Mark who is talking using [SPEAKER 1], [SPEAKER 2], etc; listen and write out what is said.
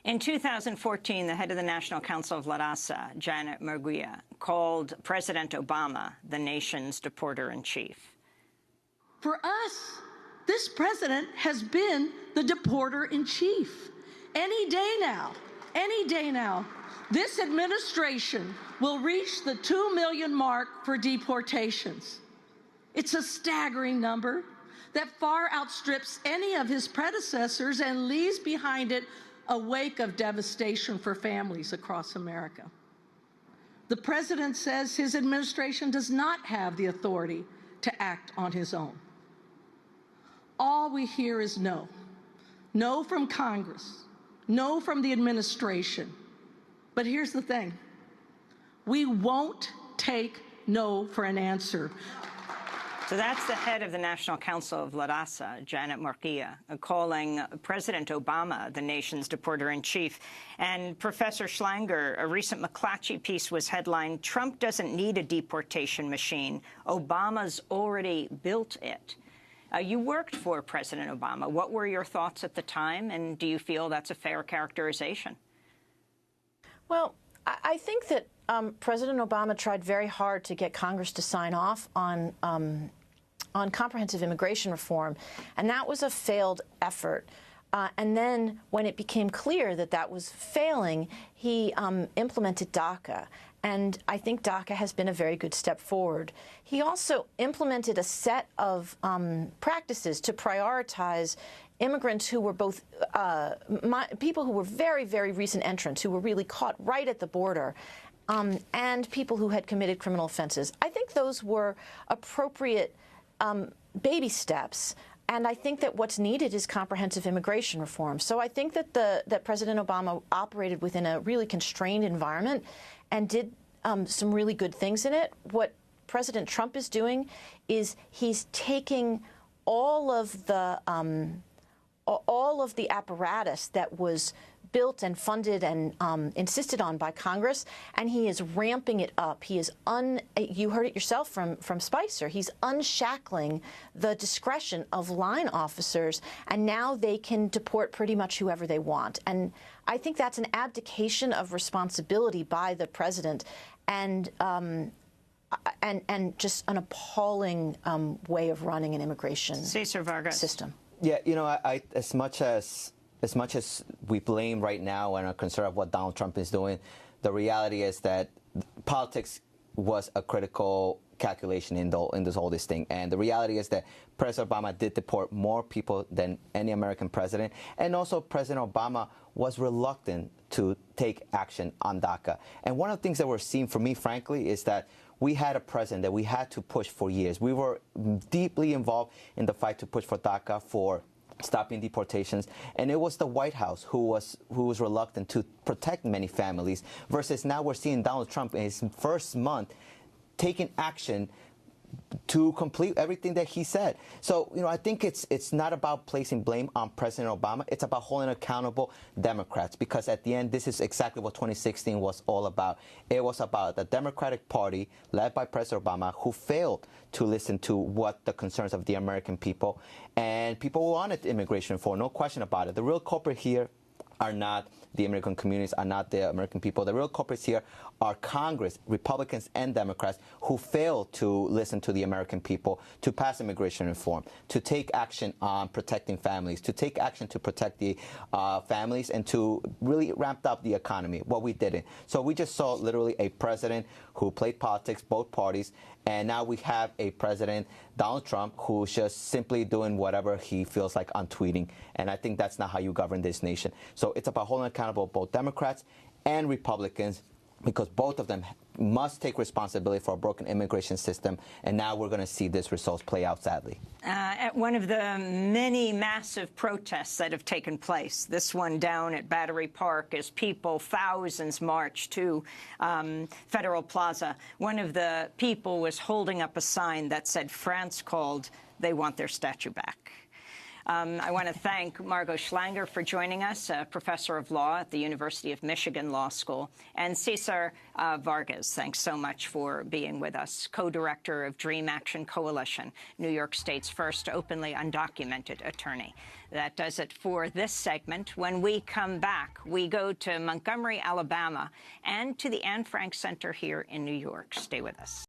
[SPEAKER 1] In 2014, the head of the National Council of La Raza, Janet Murguia, called President Obama the nation's deporter-in-chief.
[SPEAKER 2] For us, this president has been the deporter-in-chief. Any day now, this administration will reach the 2 million mark for deportations. It's a staggering number that far outstrips any of his predecessors and leaves behind it a wake of devastation for families across America. The president says his administration does not have the authority to act on his own. All we hear is no. No from Congress, no from the administration. But here's the thing. We won't take no for an answer.
[SPEAKER 1] So that's the head of the National Council of La Raza, Janet Murguia, calling President Obama the nation's deporter-in-chief. And Professor Schlanger, a recent McClatchy piece was headlined, "Trump doesn't need a deportation machine. Obama's already built it." You worked for President Obama. What were your thoughts at the time, and do you feel that's a fair characterization?
[SPEAKER 3] Well, I think that President Obama tried very hard to get Congress to sign off on comprehensive immigration reform, and that was a failed effort. And then when it became clear that that was failing, he implemented DACA. And I think DACA has been a very good step forward. He also implemented a set of practices to prioritize immigrants who were both people who were very, very recent entrants, who were really caught right at the border, and people who had committed criminal offenses. I think those were appropriate baby steps. And I think that what's needed is comprehensive immigration reform. So I think that that President Obama operated within a really constrained environment and did some really good things in it. What President Trump is doing is he's taking all of the apparatus that was built and funded and insisted on by Congress, and he is ramping it up. He is you heard it yourself from Spicer. He's unshackling the discretion of line officers, and now they can deport pretty much whoever they want. And I think that's an abdication of responsibility by the president, and just an appalling way of running an immigration system.
[SPEAKER 4] Yeah, you know, as much as we blame right now and are concerned of what Donald Trump is doing, the reality is that politics was a critical calculation in this thing. And the reality is that President Obama did deport more people than any American president. And also President Obama was reluctant to take action on DACA. And one of the things that we're seeing, for me, frankly, is that we had a president that we had to push for years. We were deeply involved in the fight to push for DACA, for stopping deportations, and it was the White House who was reluctant to protect many families, versus now we're seeing Donald Trump in his first month taking action to complete everything that he said. So, you know, I think it's not about placing blame on President Obama. It's about holding accountable Democrats, because at the end, this is exactly what 2016 was all about. It was about the Democratic Party, led by President Obama, who failed to listen to what the concerns of the American people, and people wanted immigration reform, no question about it. The real culprit here are not the immigrant communities, are not the American people. The real culprits here are Congress, Republicans and Democrats, who failed to listen to the American people, to pass immigration reform, to take action on protecting families, to take action to protect the families, and to really ramp up the economy. What we didn't. So we just saw literally a president who played politics, both parties, and now we have a president, Donald Trump, who's just simply doing whatever he feels like on tweeting. And I think that's not how you govern this nation. So it's about holding accountable both Democrats and Republicans, because both of them must take responsibility for a broken immigration system. And now we're going to see this results play out, sadly.
[SPEAKER 1] At one of the many massive protests that have taken place, this one down at Battery Park, as people, thousands, marched to Federal Plaza, one of the people was holding up a sign that said, "France called, they want their statue back." I want to thank Margot Schlanger for joining us, a professor of law at the University of Michigan Law School, and Cesar Vargas. Thanks so much for being with us, co-director of Dream Action Coalition, New York State's first openly undocumented attorney. That does it for this segment. When we come back, we go to Montgomery, Alabama, and to the Anne Frank Center here in New York. Stay with us.